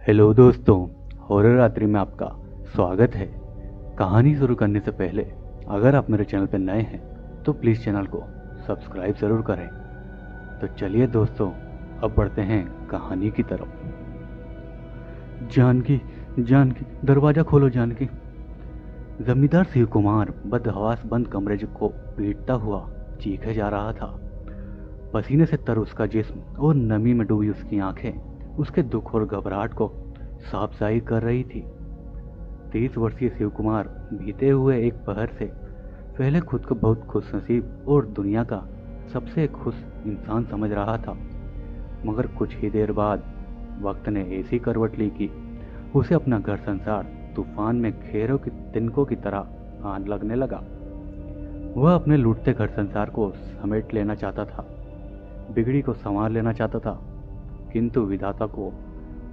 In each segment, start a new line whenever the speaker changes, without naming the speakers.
Hello दोस्तों, horror रात्रि में आपका स्वागत है। कहानी शुरू करने से पहले अगर आप मेरे चैनल पर नए हैं तो प्लीज़ चैनल को सब्सक्राइब ज़रूर करें। तो चलिए दोस्तों, अब बढ़ते हैं कहानी की तरफ। जानकी, जानकी, दरवाज़ा खोलो जानकी। जमींदार शिव कुमार बदहवास बंद कमरे को पीटता हुआ चीखे जा रहा था। पसीने से तर उसका जिस्म और नमी में डूबी उसकी आंखें उसके दुख और घबराहट को साफ जाहिर कर रही थी। 30 वर्षीय शिव कुमार बीते हुए एक पहर से पहले खुद को बहुत खुशनसीब और दुनिया का सबसे खुश इंसान समझ रहा था, मगर कुछ ही देर बाद वक्त ने ऐसी करवट ली कि उसे अपना घर संसार तूफान में घेरों की तिनकों की तरह आन लगने लगा। वह अपने लूटते घर संसार को समेट लेना चाहता था, बिगड़ी को संवार लेना चाहता था, किंतु विधाता को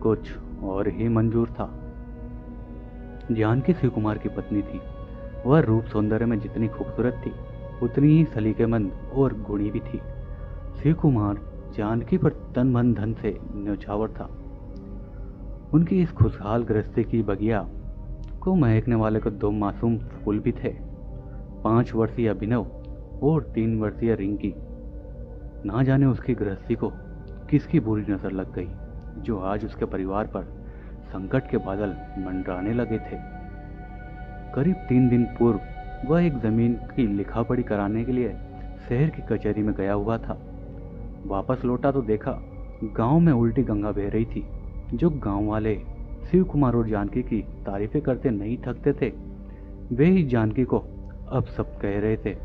कुछ और ही मंजूर था। जानकी शिव कुमार की पत्नी थी। वह रूप सौंदर्य में जितनी खूबसूरत थी उतनी ही सलीकेमंद और गुणी भी थी। शिव कुमार जानकी पर तन मन धन से न्यौछावर था। उनकी इस खुशहाल गृहस्थी की बगिया को महकने वाले को 2 मासूम फूल भी थे, 5 वर्षीय अभिनव और 3 वर्षीय रिंकी। ना जाने उसकी गृहस्थी को किसकी बुरी नजर लग गई, जो आज उसके परिवार पर संकट के बादल मंडराने लगे थे। करीब 3 दिन पूर्व वह एक जमीन की लिखापढ़ी कराने के लिए शहर की कचहरी में गया हुआ था। वापस लौटा तो देखा गांव में उल्टी गंगा बह रही थी। जो गांव वाले शिव कुमार और जानकी की तारीफें करते नहीं थकते थे, वे ही जानकी को अब सब कह रहे थे।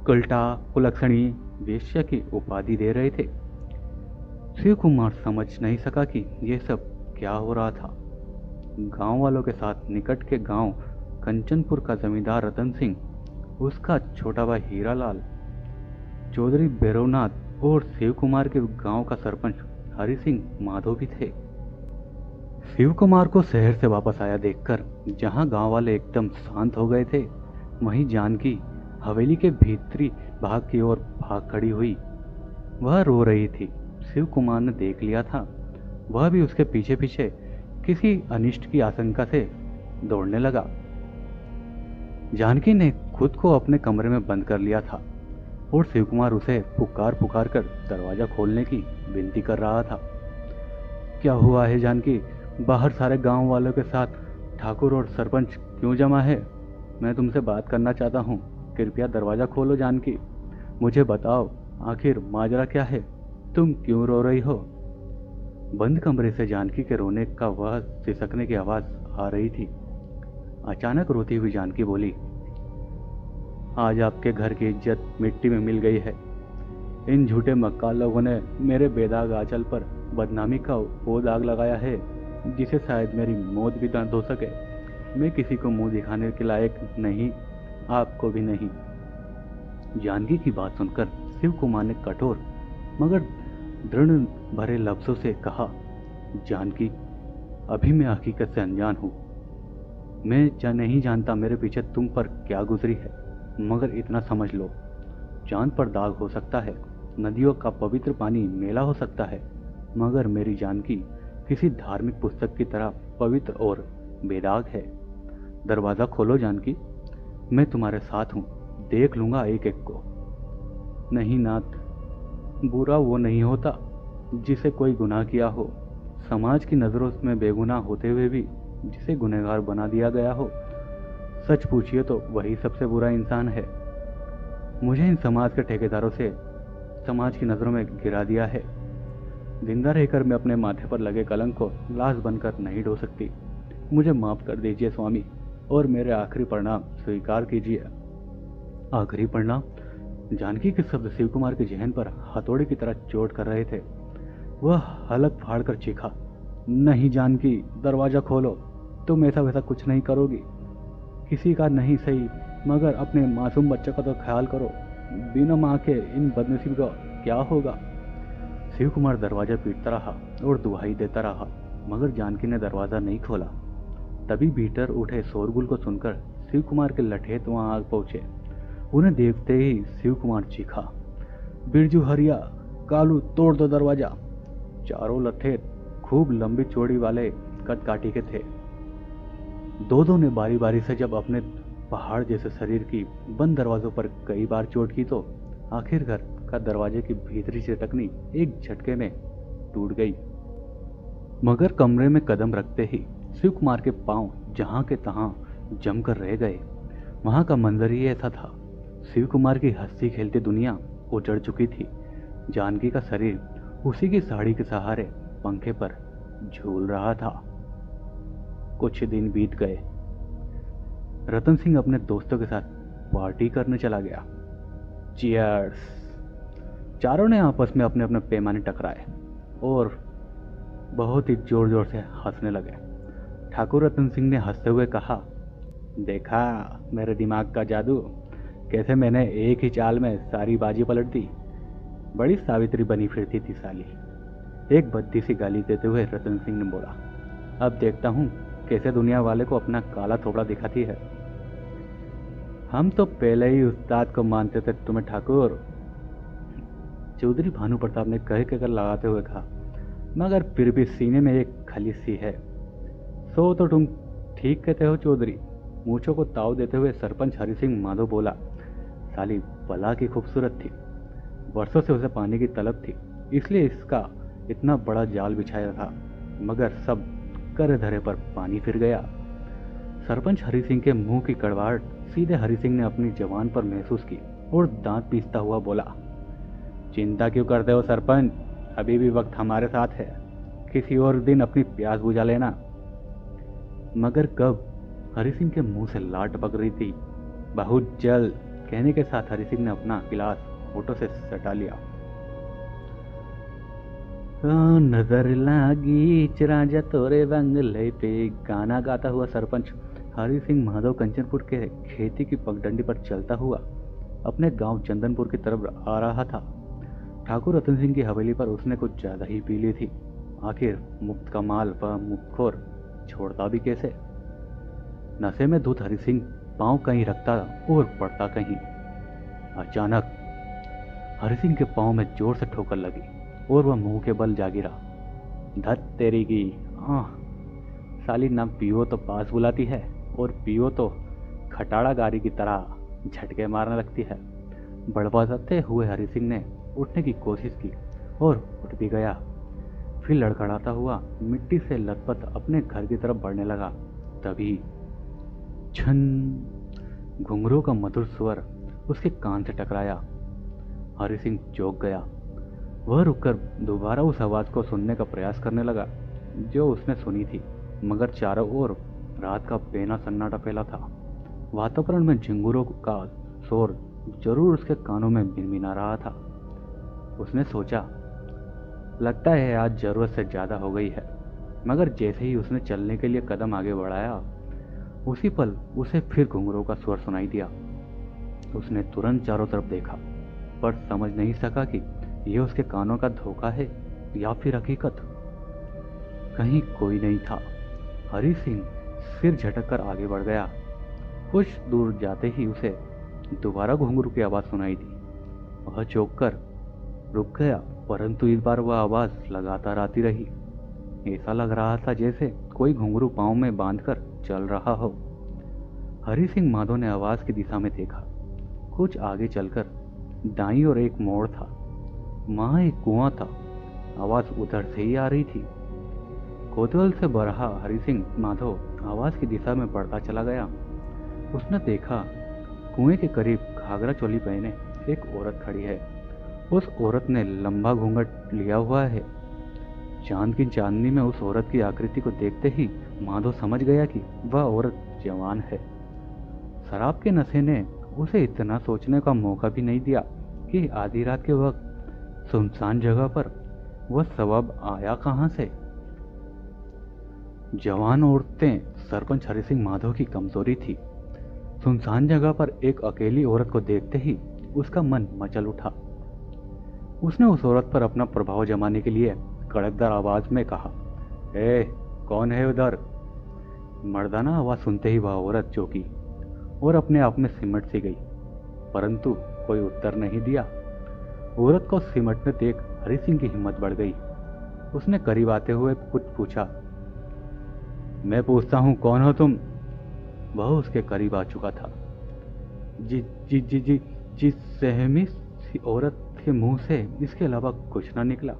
कल्टा, कुलक्षणी, वेश्या की उपाधि दे रहे थे। शिव कुमार समझ नहीं सका कि यह सब क्या हो रहा था। गांव वालों के साथ निकट के गांव कंचनपुर का जमींदार रतन सिंह, उसका छोटा भाई हीरालाल, चौधरी भैरवनाथ और शिव कुमार के गांव का सरपंच हरि सिंह माधव भी थे। शिव कुमार को शहर से वापस आया देखकर जहां गांव वाले एकदम शांत हो गए थे, वहीं जानकी हवेली के भीतरी भाग की ओर भाग खड़ी हुई। वह रो रही थी। शिव कुमार ने देख लिया था। वह भी उसके पीछे पीछे किसी अनिष्ट की आशंका से दौड़ने लगा। जानकी ने खुद को अपने कमरे में बंद कर लिया था और शिव कुमार उसे पुकार पुकार कर दरवाजा खोलने की विनती कर रहा था। क्या हुआ है जानकी? बाहर सारे गांव वालों के साथ ठाकुर और सरपंच क्यों जमा है? मैं तुमसे बात करना चाहता हूँ। कृपया दरवाजा खोलो जानकी। मुझे बताओ, आखिर माजरा क्या है? तुम क्यों रो रही हो? बंद कमरे से जानकी के रोने का वह सिसकने की आवाज आ रही थी। अचानक रोती हुई जानकी बोली, आज आपके घर की इज्जत मिट्टी में मिल गई है। इन झूठे मक्कार लोगों ने मेरे बेदाग आंचल पर बदनामी का वो दाग लगाया है जिसे शायद मेरी मौत भी न धो सके। मैं किसी को मुंह दिखाने के लायक नहीं, आपको भी नहीं। जानकी की बात सुनकर शिव कुमार ने कठोर मगर दृढ़ भरे लफ्जों से कहा, जानकी, अभी मैं हकीकत से अनजान हूँ। मैं नहीं जानता मेरे पीछे तुम पर क्या गुजरी है, मगर इतना समझ लो, चांद पर दाग हो सकता है, नदियों का पवित्र पानी मेला हो सकता है, मगर मेरी जानकी किसी धार्मिक पुस्तक की तरह पवित्र और बेदाग है। दरवाज़ा खोलो जानकी, मैं तुम्हारे साथ हूँ, देख लूँगा एक एक को। नहीं नाथ, बुरा वो नहीं होता जिसे कोई गुनाह किया हो, समाज की नज़रों में बेगुनाह होते हुए भी जिसे गुनहगार बना दिया गया हो। सच पूछिए तो वही सबसे बुरा इंसान है। मुझे इन समाज के ठेकेदारों से समाज की नज़रों में गिरा दिया है। जिंदा रहकर मैं अपने माथे पर लगे कलंक को लाश बनकर नहीं ढो सकती। मुझे माफ़ कर दीजिए स्वामी, और मेरे आखिरी परिणाम स्वीकार कीजिए। आखिरी परिणाम? जानकी के शब्द शिव कुमार के जहन पर हथौड़े की तरह चोट कर रहे थे। वह हलक फाड़ कर चीखा, नहीं जानकी, दरवाजा खोलो। तुम ऐसा वैसा कुछ नहीं करोगी। किसी का नहीं सही, मगर अपने मासूम बच्चे का तो ख्याल करो। बिना माँ के इन बदनसीब का क्या होगा? शिव कुमार दरवाजा पीटता रहा और दुहाई देता रहा, मगर जानकी ने दरवाजा नहीं खोला। तभी भीतर उठे शोरगुल को सुनकर शिव कुमार के लठेत वहां आग पहुंचे। उन्हें देखते ही शिव कुमार चीखा, बिरजू हरिया, कालू, तोड़ दो दरवाजा। चारों लठेत खूब लंबी चौड़ी वाले कद काठी के थे। दो ने बारी बारी से जब अपने पहाड़ जैसे शरीर की बंद दरवाजों पर कई बार चोट की तो आखिर घर का दरवाजे की भीतरी से टकनी एक झटके में टूट गई। मगर कमरे में कदम रखते ही शिव कुमार के पांव जहां के तहां जमकर रह गए। वहां का मंजर ही ऐसा था। शिव कुमार की हंसती खेलती दुनिया उजड़ चुकी थी। जानकी का शरीर उसी की साड़ी के सहारे पंखे पर झूल रहा था। कुछ दिन बीत गए। रतन सिंह अपने दोस्तों के साथ पार्टी करने चला गया। चीयर्स। चारों ने आपस में अपने अपने पैमाने टकराए और बहुत ही जोर जोर से हंसने लगे। ठाकुर रतन सिंह ने हंसते हुए कहा, देखा मेरे दिमाग का जादू, कैसे मैंने एक ही चाल में सारी बाजी पलट दी। बड़ी सावित्री बनी फिरती थी साली। एक भद्दी सी गाली देते हुए रतन सिंह ने बोला, अब देखता हूं कैसे दुनिया वाले को अपना काला थोबड़ा दिखाती है। हम तो पहले ही उस्ताद को मानते थे तुम्हें ठाकुर, चौधरी भानु प्रताप ने कह कहकर लगाते हुए कहा, मगर फिर भी सीने में एक खली सी है। सो तो तुम ठीक कहते हो चौधरी। मूछों को ताव देते हुए सरपंच हरि सिंह माधो बोला, साली बला की खूबसूरत थी। वर्षों से उसे पाने की तलब थी, इसलिए इसका इतना बड़ा जाल बिछाया था, मगर सब करे धरे पर पानी फिर गया। सरपंच हरि सिंह के मुंह की कड़वाहट सीधे हरि सिंह ने अपनी जवान पर महसूस की और दांत पीसता हुआ बोला, चिंता क्यों करते हो सरपंच, अभी भी वक्त हमारे साथ है। किसी और दिन अपनी प्यास बुझा लेना। मगर कब? हरि सिंह के मुंह से लार टपक रही थी। बहुत जल्द, कहने के साथ हरि सिंह ने अपना गिलास होठों से सटा लिया। नजर लागी राजा तोरे बंगले पे, गाना गाता हुआ सरपंच हरि सिंह माधव कंचनपुर के खेती की पगडंडी पर चलता हुआ अपने गांव चंदनपुर की तरफ आ रहा था। ठाकुर रतन सिंह की हवेली पर उसने कुछ ज्यादा ही पी ली थी। आखिर मुफ्त का माल व मुफ्तखोर छोड़ता भी कैसे। नशे में धुत हरि सिंह पांव कहीं रखता और पड़ता कहीं। अचानक हरि सिंह के पांव में जोर से ठोकर लगी और वह मुंह के बल जा गिरा। धत तेरी की, साली ना पियो तो पास बुलाती है और पियो तो खटाड़ा गाड़ी की तरह झटके मारने लगती है। बड़बड़ाते हुए हरि सिंह ने उठने की कोशिश की और उठ भी गया। फिर लड़खड़ाता हुआ मिट्टी से लथपथ अपने घर की तरफ बढ़ने लगा। तभी छन, घुंघरू का मधुर स्वर उसके कान से टकराया। हरि सिंह चौंक गया। वह रुककर दोबारा उस आवाज को सुनने का प्रयास करने लगा जो उसने सुनी थी, मगर चारों ओर रात का बेना सन्नाटा फैला था। वातावरण में झिंगुरों का शोर जरूर उसके कानों में भिनभिना रहा था। उसने सोचा, लगता है आज जरूरत से ज्यादा हो गई है। मगर जैसे ही उसने चलने के लिए कदम आगे बढ़ाया, उसी पल उसे फिर घुंघरू का स्वर सुनाई दिया। उसने तुरंत चारों तरफ देखा, पर समझ नहीं सका कि यह उसके कानों का धोखा है या फिर हकीकत। कहीं कोई नहीं था। हरि सिंह सिर झटक कर आगे बढ़ गया। कुछ दूर जाते ही उसे दोबारा घुंघरू की आवाज सुनाई दी। वह चौंक कर रुक गया, परंतु इस बार वह आवाज लगातार आती रही। ऐसा लग रहा था जैसे कोई घुंघरू पांव में बांधकर चल रहा हो। हरि सिंह माधव ने आवाज की दिशा में देखा। कुछ आगे चलकर दाईं ओर एक मोड़ था। वहां एक कुआं था। आवाज उधर से ही आ रही थी। कौतूहल से भरा हरि सिंह माधव आवाज की दिशा में बढ़ता चला गया। उसने देखा, कुएं के करीब घाघरा चोली पहने एक औरत खड़ी है। उस औरत ने लंबा घूंघट लिया हुआ है। चांद की चांदनी में उस औरत की आकृति को देखते ही माधव समझ गया कि वह औरत जवान है। शराब के नशे ने उसे इतना सोचने का मौका भी नहीं दिया कि आधी रात के वक्त सुनसान जगह पर वह शवब आया कहां से। जवान औरतें सरपंच हरि सिंह माधव की कमजोरी थी। सुनसान जगह पर एक अकेली औरत को देखते ही उसका मन मचल उठा। उसने उस औरत पर अपना प्रभाव जमाने के लिए कड़कदार आवाज में कहा, ए, कौन है उधर? मर्दाना आवाज सुनते ही वह औरत चौंकी और अपने आप में सिमट सी गई, परंतु कोई उत्तर नहीं दिया। औरत को सिमटने देख हरि सिंह की हिम्मत बढ़ गई। उसने करीब आते हुए कुछ पूछा। मैं पूछता हूँ, कौन हो तुम? वह उसके करीब आ चुका था। जी जी जी जी जी, सहमी सी औरत के मुंह से इसके अलावा कुछ ना निकला।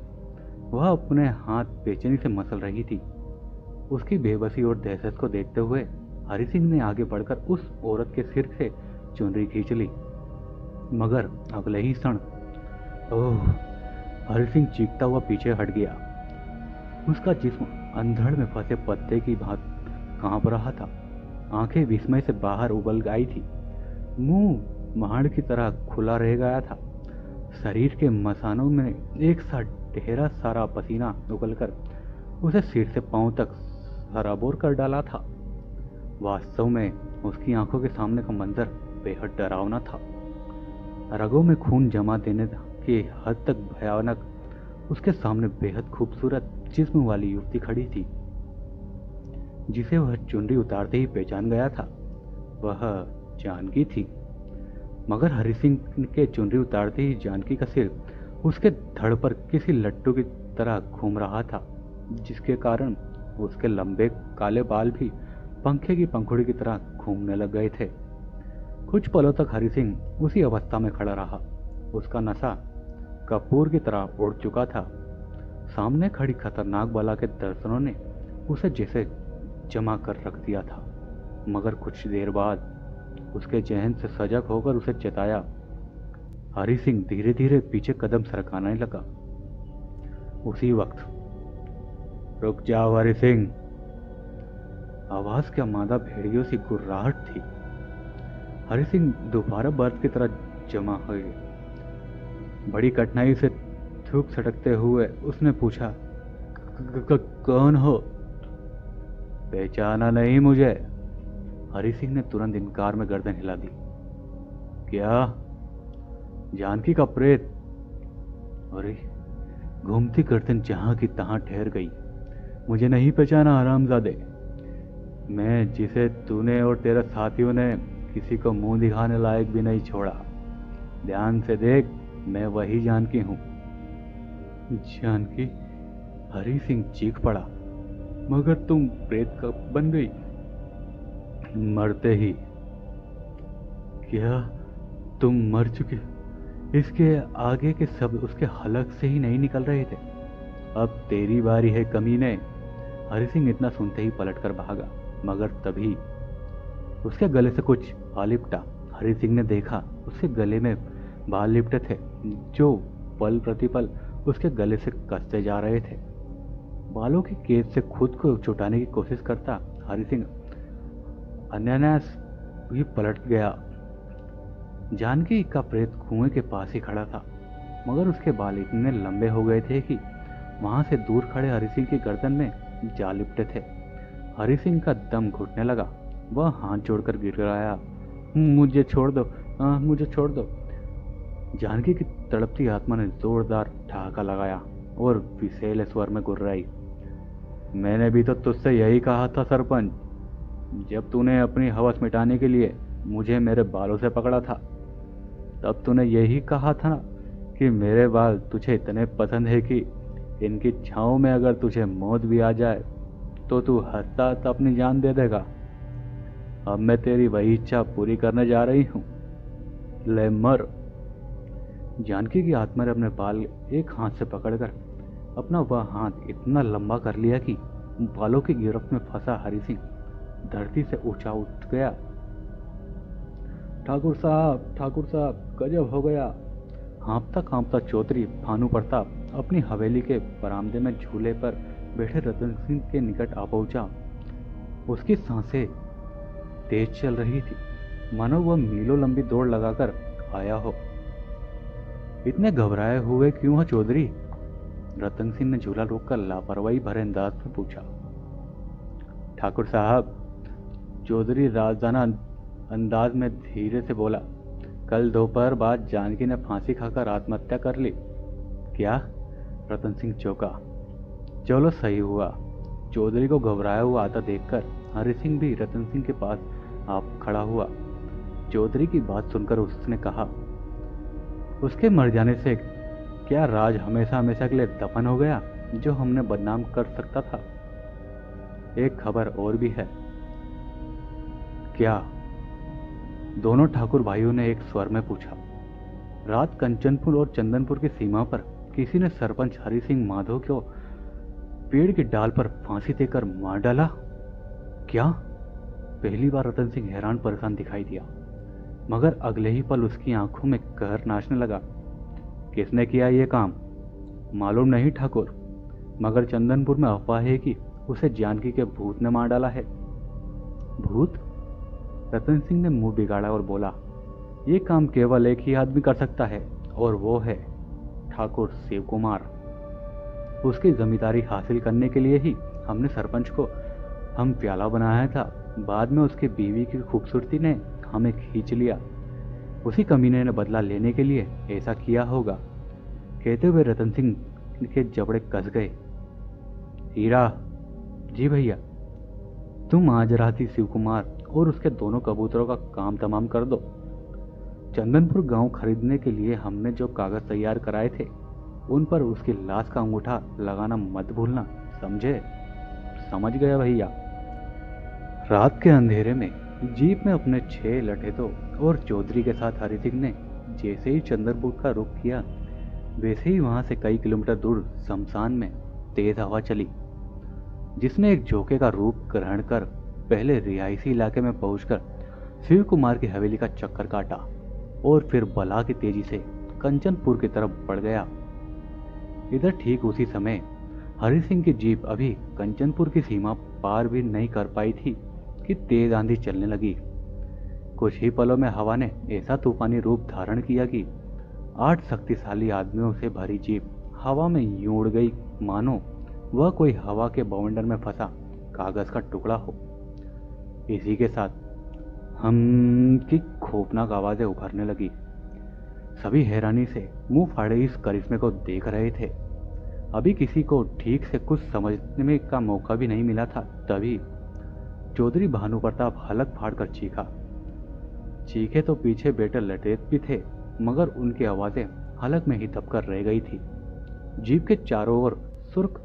वह अपने हाथ बेचैनी से मसल रही थी। उसकी बेबसी और दहशत को देखते हुए हरि सिंह ने आगे बढ़कर उस औरत के सिर से चुनरी खींच ली, मगर अगले ही क्षण ओह, हरि सिंह चीखता हुआ पीछे हट गया। उसका जिस्म अंधड़ में फंसे पत्ते की भांति कांप रहा था। आंखें विस्मय से बाहर उबल आई थी। मुंह महाड़ की तरह खुला रह गया था। शरीर के मसानों में एक साथ ढेरा सारा पसीना उगलकर उसे सिर से पांव तक सराबोर कर डाला था। वास्तव में उसकी आंखों के सामने का मंजर बेहद डरावना था। रगों में खून जमा देने के हद तक भयानक उसके सामने बेहद खूबसूरत जिस्म वाली युवती खड़ी थी, जिसे वह चुनरी उतारते ही पहचान गया था। वह जानकी थी। मगर हरि सिंह के चुनरी उतारते ही जानकी का सिर उसके धड़ पर किसी लट्टू की तरह घूम रहा था, जिसके कारण उसके लंबे काले बाल भी पंखे की पंखुड़ी की तरह घूमने लग गए थे। कुछ पलों तक हरि सिंह उसी अवस्था में खड़ा रहा। उसका नशा कपूर की तरह उड़ चुका था। सामने खड़ी खतरनाक बला के दर्शनों ने उसे जैसे जमा कर रख दिया था। मगर कुछ देर बाद उसके जहन से सजग होकर उसे चेताया। हरि सिंह धीरे धीरे पीछे कदम सरकाने लगा। उसी वक्त, रुक जाओ हरि सिंह। आवाज क्या मादा भेड़ियों सी गुर्राहट थी। हरि सिंह दोबारा बर्फ की तरह जमा हो गए। बड़ी कठिनाई से थूक सटकते हुए उसने पूछा, कौन हो? पहचाना नहीं मुझे? हरि सिंह ने तुरंत इनकार में गर्दन हिला दी। क्या? जानकी का प्रेत? अरे, घूमती गर्दन जहां की तहां ठहर गई। मुझे नहीं पहचाना हरामजादे? मैं जिसे तूने और तेरे साथियों ने किसी को मुंह दिखाने लायक भी नहीं छोड़ा। ध्यान से देख, मैं वही जानकी हूं। जानकी? हरि सिंह चीख पड़ा। मगर तुम प्रेत कब बन गई? मरते ही। क्या तुम मर चुके? इसके आगे के शब्द उसके हलक से ही नहीं निकल रहे थे। अब तेरी बारी है कमीने। हरि सिंह इतना सुनते ही पलटकर भागा, मगर तभी उसके गले से कुछ आ लिपटा। हरि सिंह ने देखा उसके गले में बाल लिपटे थे, जो पल प्रतिपल उसके गले से कसते जा रहे थे। बालों की केस से खुद को छुटाने की कोशिश करता हरि सिंह अन्यान्यास भी पलट गया। जानकी का प्रेत कुएं के पास ही खड़ा था, मगर उसके बाल इतने लंबे हो गए थे कि वहां से दूर खड़े हरि सिंह की गर्दन में जा लिपटे थे। हरि सिंह का दम घुटने लगा। वह हाथ जोड़कर गिड़गिड़ाया, मुझे छोड़ दो, मुझे छोड़ दो। जानकी की तड़पती आत्मा ने जोरदार ठहाका लगाया और विशेल स्वर में गुर्राई, मैंने भी तो तुझसे यही कहा था सरपंच, जब तूने अपनी हवस मिटाने के लिए मुझे मेरे बालों से पकड़ा था। तब तूने यही कहा था ना कि मेरे बाल तुझे इतने पसंद है कि इनकी छांव में अगर तुझे मौत भी आ जाए तो तू हंसता हंसता अपनी जान दे देगा। अब मैं तेरी वही इच्छा पूरी करने जा रही हूं। ले मर। जानकी की आत्मा ने अपने बाल एक हाथ से पकड़कर अपना वह हाथ इतना लंबा कर लिया कि बालों की गिरफ्त में फंसा हरि सिंह धरती से ऊंचा उठ गया। ठाकुर साहब, गजब हो गया। हाँफता कांपता चौधरी भानु प्रताप अपनी हवेली के बरामदे में झूले पर बैठे रतन सिंह के निकट आ पहुंचा। उसकी सांसें तेज चल रही थी, मानो वह मीलों लंबी दौड़ लगाकर आया हो। इतने घबराए हुए क्यों हो चौधरी? रतन सिंह ने झूला रोककर लापरवाही भरे अंदाज में पूछा। ठाकुर साहब, चौधरी राजदाना अंदाज में धीरे से बोला, कल दोपहर बाद जानकी ने फांसी खाकर आत्महत्या कर ली। क्या? रतन सिंह चौंका। चलो सही हुआ। चौधरी को घबराया हुआ आता देखकर हरि सिंह भी रतन सिंह के पास आप खड़ा हुआ। चौधरी की बात सुनकर उसने कहा, उसके मर जाने से क्या राज हमेशा हमेशा के लिए दफन हो गया? जो हमने बदनाम कर सकता था। एक खबर और भी है। क्या? दोनों ठाकुर भाइयों ने एक स्वर में पूछा। रात कंचनपुर और चंदनपुर की सीमा पर किसी ने सरपंच हरि सिंह माधव को पेड़ की डाल पर फांसी देकर मार डाला। क्या? पहली बार रतन सिंह हैरान परेशान दिखाई दिया, मगर अगले ही पल उसकी आंखों में कहर नाचने लगा। किसने किया ये काम? मालूम नहीं ठाकुर, मगर चंदनपुर में अफवाह है कि उसे जानकी के भूत ने मार डाला है। भूत? रतन सिंह ने मुंह बिगाड़ा और बोला, ये काम केवल एक ही आदमी कर सकता है, और वो है ठाकुर शिव कुमार। उसकी जमींदारी हासिल करने के लिए ही हमने सरपंच को हम प्याला बनाया था। बाद में उसकी बीवी की खूबसूरती ने हमें खींच लिया। उसी कमीने ने बदला लेने के लिए ऐसा किया होगा। कहते हुए रतन सिंह के जबड़े कस गए। हीरा। जी भैया। तुम आज रात ही शिव कुमार और उसके दोनों कबूतरों का काम तमाम कर दो। चंदनपुर गांव खरीदने के लिए हमने जो कागज तैयार कराए थे, उन पर उसकी लाश का अंगूठा लगाना मत भूलना, समझे? समझ गया भैया। रात के अंधेरे में जीप में अपने 6 लठेतों और चौधरी के साथ हरि सिंह ने जैसे ही चंदनपुर का रुख किया, वैसे ही वहां से कई किलोमीटर दूर शमशान में तेज हवा चली, जिसने एक झोंके का रूप ग्रहण कर पहले रिहायशी इलाके में पहुंचकर शिव कुमार की हवेली का चक्कर काटा और फिर बला की तेजी से कंचनपुर की तरफ बढ़ गया। इधर ठीक उसी समय हरि सिंह की जीप अभी कंचनपुर की सीमा पार भी नहीं कर पाई थी कि तेज आंधी चलने लगी। कुछ ही पलों में हवा ने ऐसा तूफानी रूप धारण किया कि 8 शक्तिशाली आदमियों से भरी जीप हवा में यूं उड़ गई मानो वह कोई हवा के बवंडर में फंसा कागज का टुकड़ा हो। इसी के साथ हम की खौफनाक आवाजें उभरने लगी। सभी हैरानी से मुंह फाड़े इस करिश्मे को देख रहे थे। अभी किसी को ठीक से कुछ समझने का मौका भी नहीं मिला था, तभी चौधरी भानु प्रताप हलक फाड़कर चीखा। चीखे तो पीछे बैठे लटेत भी थे, मगर उनकी आवाजें हलक में ही दबकर रह गई थी। जीप के चारों ओर सुर्ख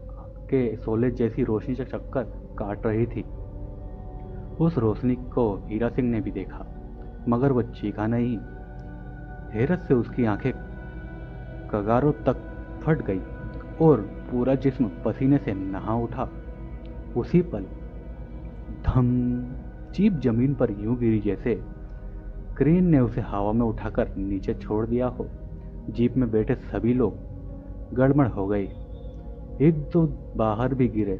के शोले जैसी रोशनी से चक्कर काट रही थी। उस रोशनी को हीरा सिंह ने भी देखा, मगर वह चीखा नहीं। हैरत से उसकी आंखें कगारों तक फट गई और पूरा जिस्म पसीने से नहा उठा। उसी पल धम, जीप जमीन पर यूं गिरी जैसे क्रेन ने उसे हवा में उठाकर नीचे छोड़ दिया हो। जीप में बैठे सभी लोग गड़बड़ हो गए। एक दो बाहर भी गिरे।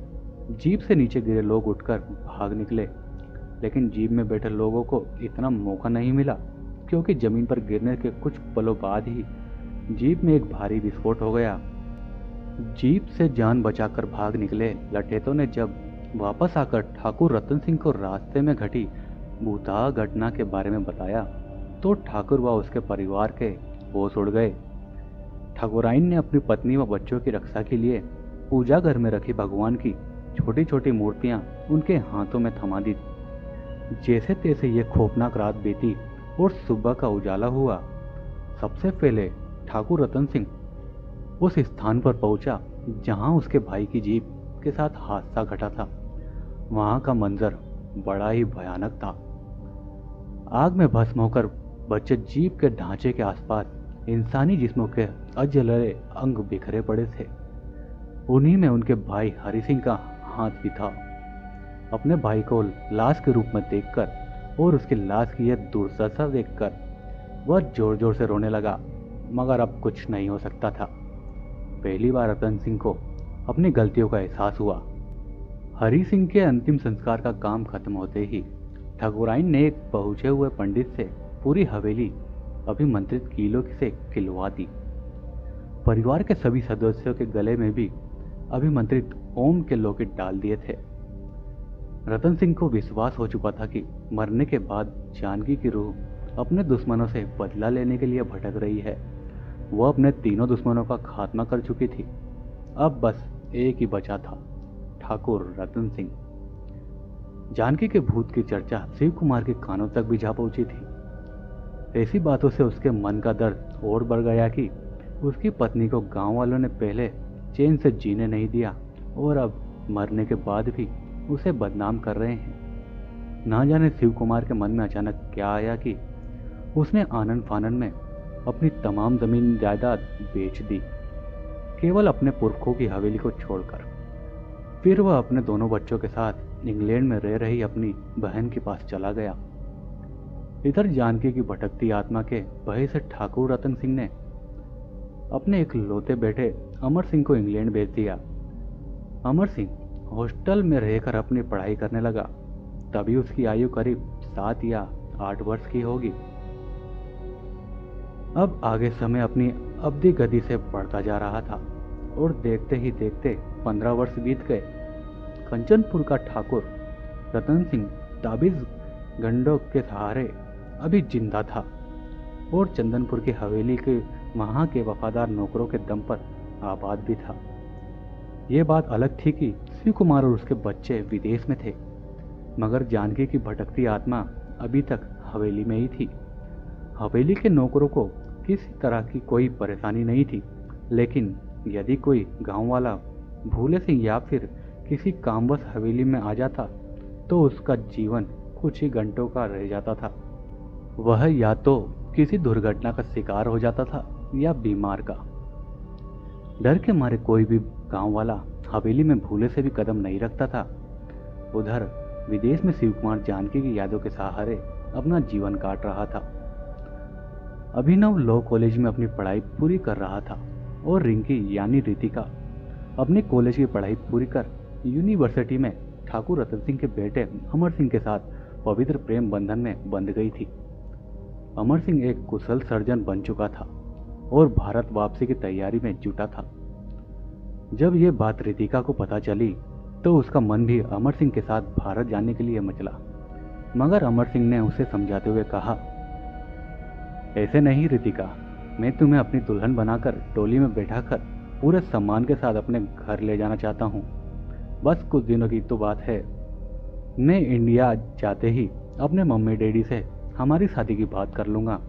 जीप से नीचे गिरे लोग उठकर भाग निकले, लेकिन जीप में बैठे लोगों को इतना मौका नहीं मिला, क्योंकि जमीन पर गिरने के कुछ पलों बाद ही जीप में एक भारी विस्फोट हो गया। जीप से जान बचाकर भाग निकले लठेतों ने जब वापस आकर ठाकुर रतन सिंह को रास्ते में घटी भूताह घटना के बारे में बताया, तो ठाकुर व उसके परिवार के होश उड़ गए। ठाकुराइन ने अपनी पत्नी व बच्चों की रक्षा के लिए पूजा घर में रखी भगवान की छोटी छोटी मूर्तियां उनके हाथों में थमा दी। जैसे तैसे ये खौफनाक रात बीती और सुबह का उजाला हुआ। सबसे पहले ठाकुर रतन सिंह उस स्थान पर पहुंचा जहां उसके भाई की जीप के साथ हादसा घटा था। वहां का मंजर बड़ा ही भयानक था। आग में भस्म होकर बच्चे जीप के ढांचे के आसपास इंसानी जिस्मों के अजले अंग बिखरे पड़े थे। उन्हीं में उनके भाई हरि सिंह का हाथ भी था। अपने भाई को लाश के रूप में देखकर और उसकी लाश की यह दुर्दशा देखकर वह जोर जोर से रोने लगा, मगर अब कुछ नहीं हो सकता था। पहली बार रतन सिंह को अपनी गलतियों का एहसास हुआ। हरि सिंह के अंतिम संस्कार का काम खत्म होते ही ठाकुराइन ने एक पहुंचे हुए पंडित से पूरी हवेली अभिमंत्रित कीलों से खिलवा दी। परिवार के सभी सदस्यों के गले में भी अभिमंत्रित ओम के लोकेट डाल दिए थे। रतन सिंह को विश्वास हो चुका था कि मरने के बाद जानकी की रूह अपने दुश्मनों से बदला लेने के लिए भटक रही है। वह अपने तीनों दुश्मनों का खात्मा कर चुकी थी। अब बस एक ही बचा था, ठाकुर रतन सिंह। जानकी के भूत की चर्चा शिव कुमार के कानों तक भी जा पहुंची थी। ऐसी बातों से उसके मन का दर्द और बढ़ गया कि उसकी पत्नी को गांव वालों ने पहले चैन से जीने नहीं दिया और अब मरने के बाद भी उसे बदनाम कर रहे हैं। ना जाने शिव कुमार के मन में अचानक क्या आया कि उसने आनन फानन में अपनी तमाम जमीन जायदाद बेच दी, केवल अपने पुरखों की हवेली को छोड़कर। फिर वह अपने दोनों बच्चों के साथ इंग्लैंड में रह रही अपनी बहन के पास चला गया। इधर जानकी की भटकती आत्मा के भय से ठाकुर रतन सिंह ने अपने एक लौते बेटे अमर सिंह को इंग्लैंड भेज दिया। अमर सिंह हॉस्टल में रहकर अपनी पढ़ाई करने लगा। तभी उसकी आयु करीब 7 या 8 वर्ष की होगी। अब आगे समय अपनी अवधि गति से बढ़ता जा रहा था और देखते ही देखते 15 वर्ष बीत गए। कंचनपुर का ठाकुर रतन सिंह ताबीज गंडों के सहारे अभी जिंदा था और चंदनपुर की हवेली के वहां के वफादार नौकरों के दम पर आबाद भी था। यह बात अलग थी कि शिव कुमार और उसके बच्चे विदेश में थे, मगर जानकी की भटकती आत्मा अभी तक हवेली में ही थी। हवेली के नौकरों को किसी तरह की कोई परेशानी नहीं थी, लेकिन यदि कोई गांव वाला भूले से या फिर किसी कामवश हवेली में आ जाता तो उसका जीवन कुछ ही घंटों का रह जाता था। वह या तो किसी दुर्घटना का शिकार हो जाता था या बीमार का। डर के मारे कोई भी गांव वाला हवेली में भूले से भी कदम नहीं रखता था। उधर विदेश में शिव कुमार जानकी की यादों के सहारे अपना जीवन काट रहा था। अभिनव लॉ कॉलेज में अपनी पढ़ाई पूरी कर रहा था और रिंकी यानी रितिका अपने कॉलेज की पढ़ाई पूरी कर यूनिवर्सिटी में ठाकुर रतन सिंह के बेटे अमर सिंह के साथ पवित्र प्रेम बंधन में बंध गई थी। अमर सिंह एक कुशल सर्जन बन चुका था और भारत वापसी की तैयारी में जुटा था। जब यह बात रितिका को पता चली तो उसका मन भी अमर सिंह के साथ भारत जाने के लिए मचला, मगर अमर सिंह ने उसे समझाते हुए कहा, ऐसे नहीं रितिका, मैं तुम्हें अपनी दुल्हन बनाकर टोली में बैठाकर पूरे सम्मान के साथ अपने घर ले जाना चाहता हूँ। बस कुछ दिनों की तो बात है। मैं इंडिया जाते ही अपने मम्मी डैडी से हमारी शादी की बात कर लूँगा।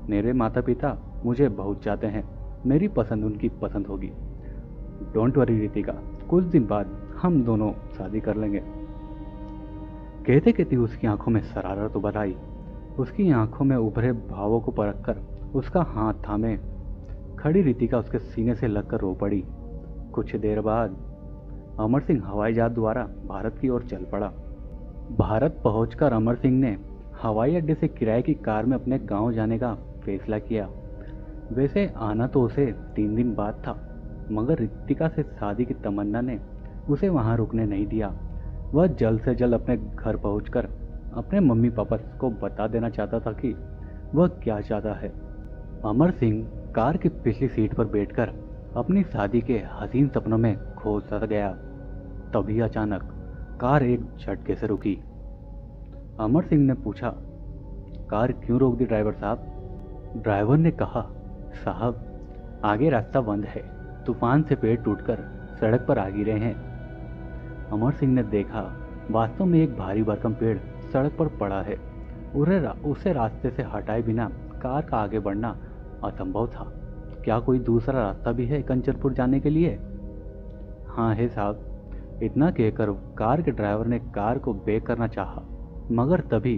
मेरे माता पिता मुझे बहुत चाहते हैं, मेरी पसंद उनकी पसंद होगी। डोंट वरी रितिका, कुछ दिन बाद हम दोनों शादी कर लेंगे। कहते कहते उसकी आंखों में शरारत उभर आई। उसकी आंखों में उभरे भावों को परखकर उसका हाथ थामे खड़ी रितिका उसके सीने से लगकर रो पड़ी। कुछ देर बाद अमर सिंह हवाई जहाज द्वारा भारत की ओर चल पड़ा। भारत पहुंचकर अमर सिंह ने हवाई अड्डे से किराए की कार में अपने गांव जाने का फैसला किया। वैसे आना तो उसे 3 दिन बाद था, मगर रितिका से शादी की तमन्ना ने उसे वहां रुकने नहीं दिया। वह जल्द से जल्द अपने घर पहुंचकर अपने मम्मी पापा को बता देना चाहता था कि वह क्या चाहता है। अमर सिंह कार की पिछली सीट पर बैठकर अपनी शादी के हसीन सपनों में खोता गया। तभी अचानक कार एक झटके से रुकी। अमर सिंह ने पूछा, कार क्यों रोक दी ड्राइवर साहब? ड्राइवर ने कहा, साहब आगे रास्ता बंद है, तूफान से पेड़ टूटकर सड़क पर आ गिरे हैं। अमर सिंह ने देखा, वास्तव में एक भारी भरकम पेड़ सड़क पर पड़ा है। उसे रास्ते से हटाए बिना कार का आगे बढ़ना असंभव था। क्या कोई दूसरा रास्ता भी है कंचनपुर जाने के लिए? हाँ है साहब। इतना कहकर कार के ड्राइवर ने कार को ब्रेक करना चाहा, मगर तभी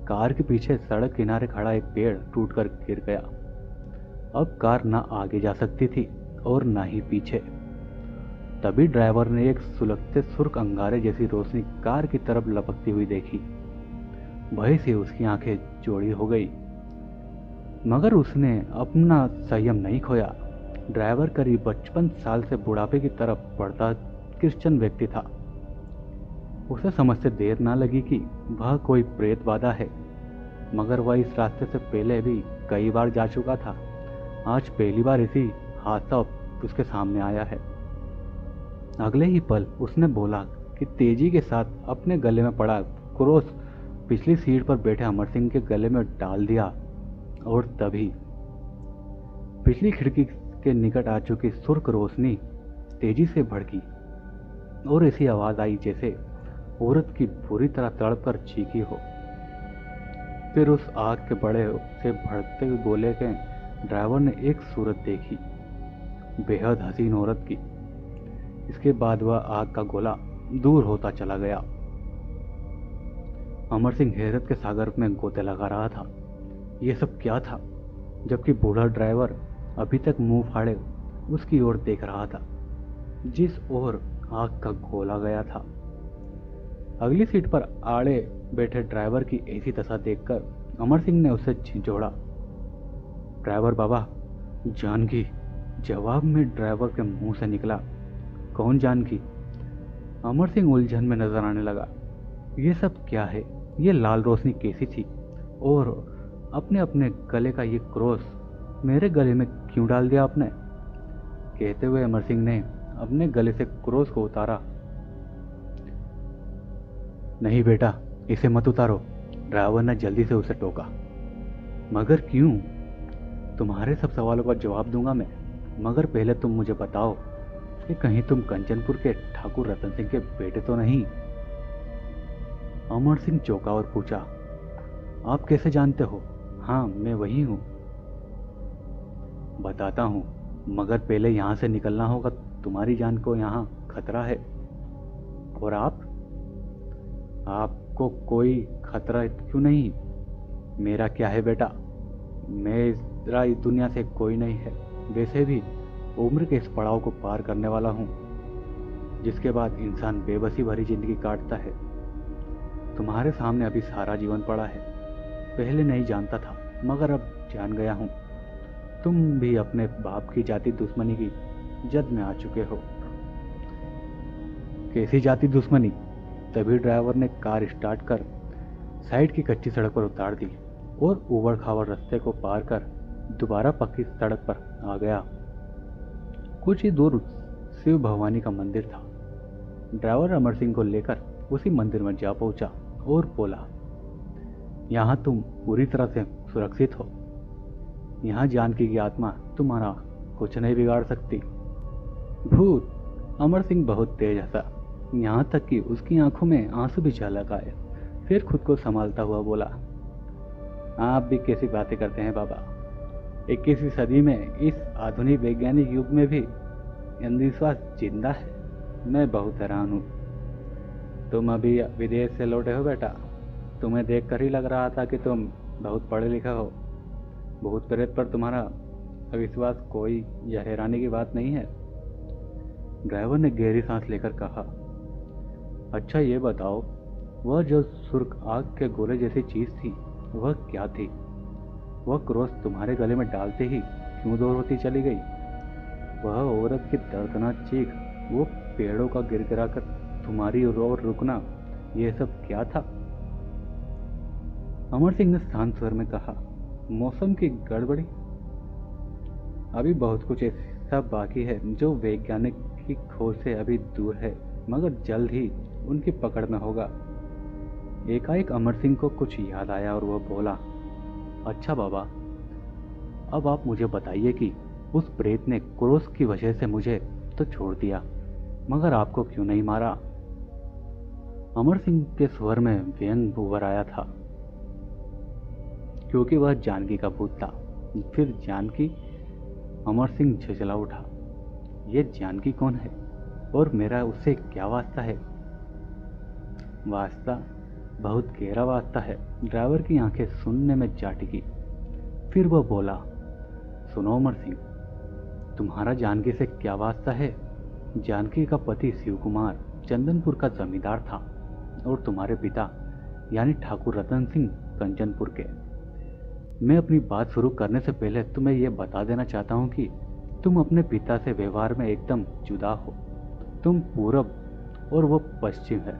कार के पीछे सड़क किनारे खड़ा एक पेड़ टूटकर गिर गया। अब कार ना आगे जा सकती थी और ना ही पीछे। तभी ड्राइवर ने एक सुलगते सुर्ख अंगारे जैसी रोशनी कार की तरफ लपकती हुई देखी। भय से उसकी आंखें चौड़ी हो गई, मगर उसने अपना संयम नहीं खोया। ड्राइवर करीब 55 साल से बुढ़ापे की तरफ बढ़ता क्रिश्चियन व्यक्ति था। उसे समझते देर ना लगी कि वह कोई प्रेत बाधा है, मगर वह इस रास्ते से पहले भी कई बार जा चुका था। आज पहली बार इसी हादसा उसके सामने आया है। अगले ही पल उसने बोला कि तेजी के साथ अपने गले में पड़ा क्रॉस पिछली सीट पर बैठे अमर सिंह के गले में डाल दिया, और तभी पिछली खिड़की के निकट आ चुकी सुर्ख रोशनी तेजी से भड़की और ऐसी आवाज आई जैसे औरत की बुरी तरह तड़प कर चीखी हो। फिर उस आग के बड़े से भड़कते हुए गोले के ड्राइवर ने एक सूरत देखी। बेहद हसीन औरत की। इसके बाद वह आग का गोला दूर होता चला गया। अमर सिंह हैरत के सागर में गोते लगा रहा था। यह सब क्या था? जबकि बूढ़ा ड्राइवर अभी तक मुंह फाड़े उसकी ओर देख रहा था जिस ओर आग का गोला गया था। अगली सीट पर आड़े बैठे ड्राइवर की ऐसी दशा देखकर अमर सिंह ने उसे झिझोड़ा। ड्राइवर बाबा, जानकी। जवाब में ड्राइवर के मुंह से निकला, कौन जानकी? अमर सिंह उलझन में नजर आने लगा। ये सब क्या है? ये लाल रोशनी कैसी थी? और अपने अपने गले का ये क्रॉस मेरे गले में क्यों डाल दिया आपने? कहते हुए अमर सिंह ने अपने गले से क्रॉस को उतारा। नहीं बेटा, इसे मत उतारो, ड्राइवर ने जल्दी से उसे टोका। मगर क्यों? तुम्हारे सब सवालों का जवाब दूंगा मैं, मगर पहले तुम मुझे बताओ कि कहीं तुम कंचनपुर के ठाकुर रतन सिंह के बेटे तो नहीं? अमर सिंह चौंका और पूछा, आप कैसे जानते हो? हाँ, मैं वही हूं। बताता हूं, मगर पहले यहां से निकलना होगा, तुम्हारी जान को यहां खतरा है। और आपको कोई खतरा क्यों नहीं? मेरा क्या है बेटा, मेरा इस दुनिया से कोई नहीं है। वैसे भी उम्र के इस पड़ाव को पार करने वाला हूं जिसके बाद इंसान बेबसी भरी जिंदगी काटता है। तुम्हारे सामने अभी सारा जीवन पड़ा है। पहले नहीं जानता था, मगर अब जान गया हूं। तुम भी अपने बाप की जाति दुश्मनी की जद में आ चुके हो। कैसी जाति दुश्मनी? तभी ड्राइवर ने कार स्टार्ट कर साइड की कच्ची सड़क पर उतार दी और उबड़ खाबड़ रास्ते को पार कर दोबारा पक्की सड़क पर आ गया। कुछ ही दूर शिव भवानी का मंदिर था। ड्राइवर अमर सिंह को लेकर उसी मंदिर में जा पहुंचा और बोला, यहाँ तुम पूरी तरह से सुरक्षित हो। यहाँ जानकी की आत्मा तुम्हारा कुछ नहीं बिगाड़ सकती। भूत? अमर सिंह बहुत तेज हंसा, यहाँ तक कि उसकी आंखों में आंसू भी झलक आए। फिर खुद को संभालता हुआ बोला, आप भी कैसी बातें करते हैं बाबा? 21वीं सदी में इस आधुनिक वैज्ञानिक युग में भी अंधविश्वास जिंदा है। मैं बहुत हैरान हूँ। तुम अभी विदेश से लौटे हो बेटा? तुम्हें देखकर ही लग रहा था कि तुम बहुत पढ़े लिखे हो। भूत प्रेत पर तुम्हारा अविश्वास कोई या हैरानी की बात नहीं है। ड्राइवर ने गहरी सांस लेकर कहा, अच्छा ये बताओ, वह जो सुर्ख आग के गोले जैसी चीज थी वह क्या थी? वह क्रॉस तुम्हारे गले में डालते ही क्यों दूर होती चली गई? वह औरत की दर्दनाक चीख, वो पेड़ों का गिरगिरा कर तुम्हारी ओर रुकना, यह सब क्या था? अमर सिंह ने शांत स्वर में कहा, मौसम की गड़बड़ी। अभी बहुत कुछ ऐसा बाकी है जो वैज्ञानिक की खोज से अभी दूर है, मगर जल्द ही उनकी पकड़ में होगा। एकाएक अमर सिंह को कुछ याद आया और वह बोला, अच्छा बाबा, अब आप मुझे बताइए कि उस प्रेत ने क्रोध की वजह से मुझे तो छोड़ दिया, मगर आपको क्यों नहीं मारा? अमर सिंह के स्वर में व्यंग उभर आया था, क्योंकि वह जानकी का भूत था। फिर जानकी? अमर सिंह झुंझला उठा, ये जानकी कौन है और मेरा उससे क्या वास्ता है? वास्ता? बहुत गहरा वास्ता है। ड्राइवर की आंखें सुनने में जा टिकी। फिर वह बोला, सुनो अमर सिंह, तुम्हारा जानकी से क्या वास्ता है? जानकी का पति शिव कुमार चंदनपुर का जमींदार था और तुम्हारे पिता यानी ठाकुर रतन सिंह कंचनपुर के। मैं अपनी बात शुरू करने से पहले तुम्हें यह बता देना चाहता हूं कि तुम अपने पिता से व्यवहार में एकदम जुदा हो। तुम पूरब और वो पश्चिम है।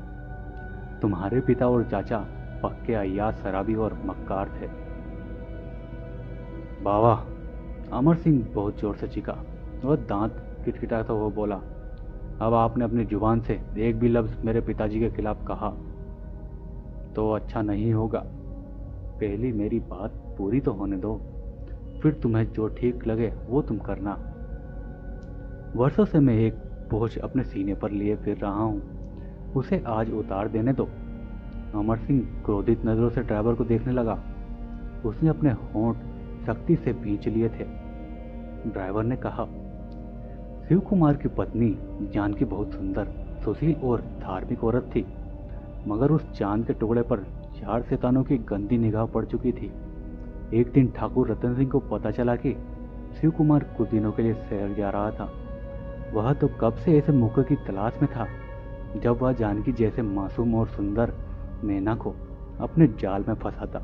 तुम्हारे पिता और चाचा पक्के अय्याज, शराबी और मक्कार थे। बाबा, अमर सिंह बहुत जोर से चीखा। वह दांत किटकिटाता हुआ बोला, अब आपने अपनी जुबान से एक भी लफ्ज मेरे पिताजी के खिलाफ कहा तो अच्छा नहीं होगा। पहली मेरी बात पूरी तो होने दो, फिर तुम्हें जो ठीक लगे वो तुम करना। वर्षों से मैं एक बोझ अपने सीने पर लिए फिर रहा हूं, उसे आज उतार देने दो। अमर सिंह क्रोधित नजरों से ड्राइवर को देखने लगा। उसने अपने होंठ सख्ती से भींच लिए थे। ड्राइवर ने कहा, शिव कुमार की पत्नी जानकी बहुत सुंदर, सुशील और धार्मिक औरत थी, मगर उस चांद के टुकड़े पर 4 शैतानों की गंदी निगाह पड़ चुकी थी। एक दिन ठाकुर रतन सिंह को पता चला कि शिव कुमार कुछ दिनों के लिए शहर जा रहा था। वह तो कब से ऐसे मौके की तलाश में था जब वह जानकी जैसे मासूम और सुंदर मैना को अपने जाल में फंसाता।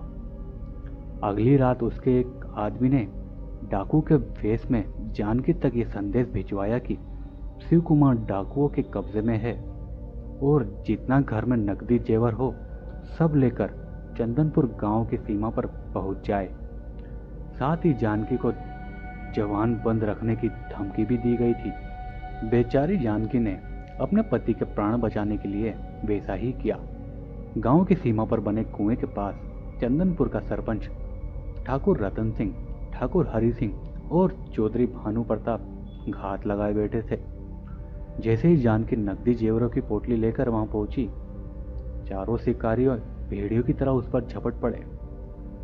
अगली रात उसके एक आदमी ने डाकू के वेश में जानकी तक ये संदेश भिजवाया कि शिव कुमार डाकुओं के कब्जे में है और जितना घर में नकदी जेवर हो सब लेकर चंदनपुर गांव की सीमा पर पहुंच जाए। साथ ही जानकी को जवान बंद रखने की धमकी भी दी गई थी। बेचारी जानकी ने अपने पति के प्राण बचाने के लिए वैसा ही किया। गांव की सीमा पर बने कुएं के पास चंदनपुर का सरपंच ठाकुर रतन सिंह, ठाकुर हरि सिंह और चौधरी भानु प्रताप घात लगाए बैठे थे। जैसे ही जानकी नकदी जेवरों की पोटली लेकर वहां पहुंची, चारों शिकारियों भेड़ियों की तरह उस पर झपट पड़े।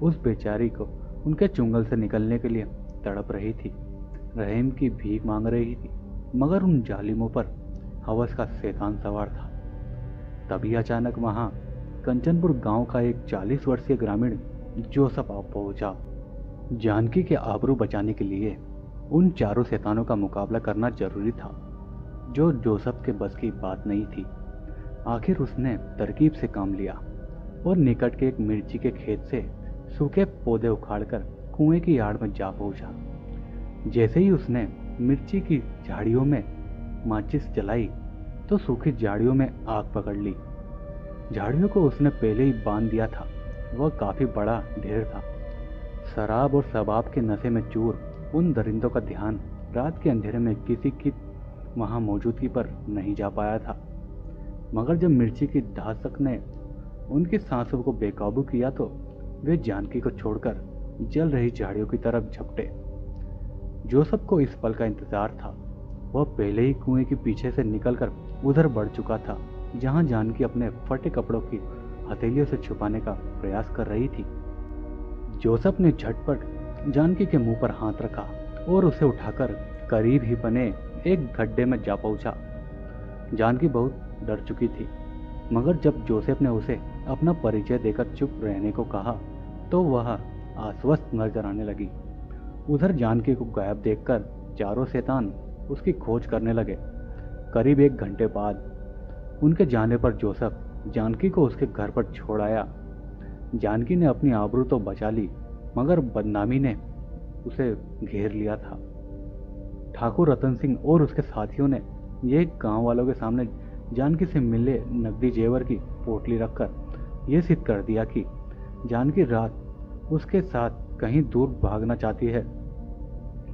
उस बेचारी को उनके चुंगल से निकलने के लिए तड़प रही थी, रहम की भीख मांग रही थी, मगर उन जालिमों पर हवस का शैतान सवार था। तभी अचानक वहां कंचनपुर गांव का एक 40 वर्षीय ग्रामीण जोसफ आ पहुंचा। जानकी के आबरू बचाने के लिए उन चारों शैतानों का मुकाबला करना जरूरी था, जो जोसफ के बस की बात नहीं थी। आखिर उसने तरकीब से काम लिया और निकट के एक मिर्ची के खेत से सूखे पौधे उखाड़कर कुएं की आड़ में जा पहुंचा। जैसे ही उसने मिर्ची की झाड़ियों में माचिस जलाई तो सूखी झाड़ियों में आग पकड़ ली। झाड़ियों को उसने पहले ही बांध दिया था। वह काफी बड़ा ढेर था। शराब और शबाब के नशे में चूर उन दरिंदों का ध्यान रात के अंधेरे में किसी की वहां मौजूदगी पर नहीं जा पाया था। मगर जब मिर्ची की धासक ने उनकी सांसों को बेकाबू किया तो वे जानकी को छोड़कर जल रही झाड़ियों की तरफ झपटे। जोसफ को इस पल का इंतजार था। वह पहले ही कुएं के पीछे से निकलकर उधर बढ़ चुका था, जहां जानकी अपने फटे कपड़ों की हथेलियों से छुपाने का प्रयास कर रही थी। जोसफ ने झटपट जानकी के मुंह पर हाथ रखा और उसे उठाकर करीब ही बने एक गड्ढे में जा पहुंचा। जानकी बहुत डर चुकी थी, मगर जब जोसेफ ने उसे अपना परिचय देकर चुप रहने को कहा तो वह आश्वस्त नजर आने लगी। उधर जानकी को गायब देखकर चारों शैतान उसकी खोज करने लगे। करीब 1 घंटे बाद उनके जाने पर जोसफ जानकी को उसके घर पर छोड़ आया। जानकी ने अपनी आबरू तो बचा ली, मगर बदनामी ने उसे घेर लिया था। ठाकुर रतन सिंह और उसके साथियों ने ये गांव वालों के सामने जानकी से मिले नकदी जेवर की पोटली रखकर यह सिद्ध कर दिया कि जानकी रात उसके साथ कहीं दूर भागना चाहती है,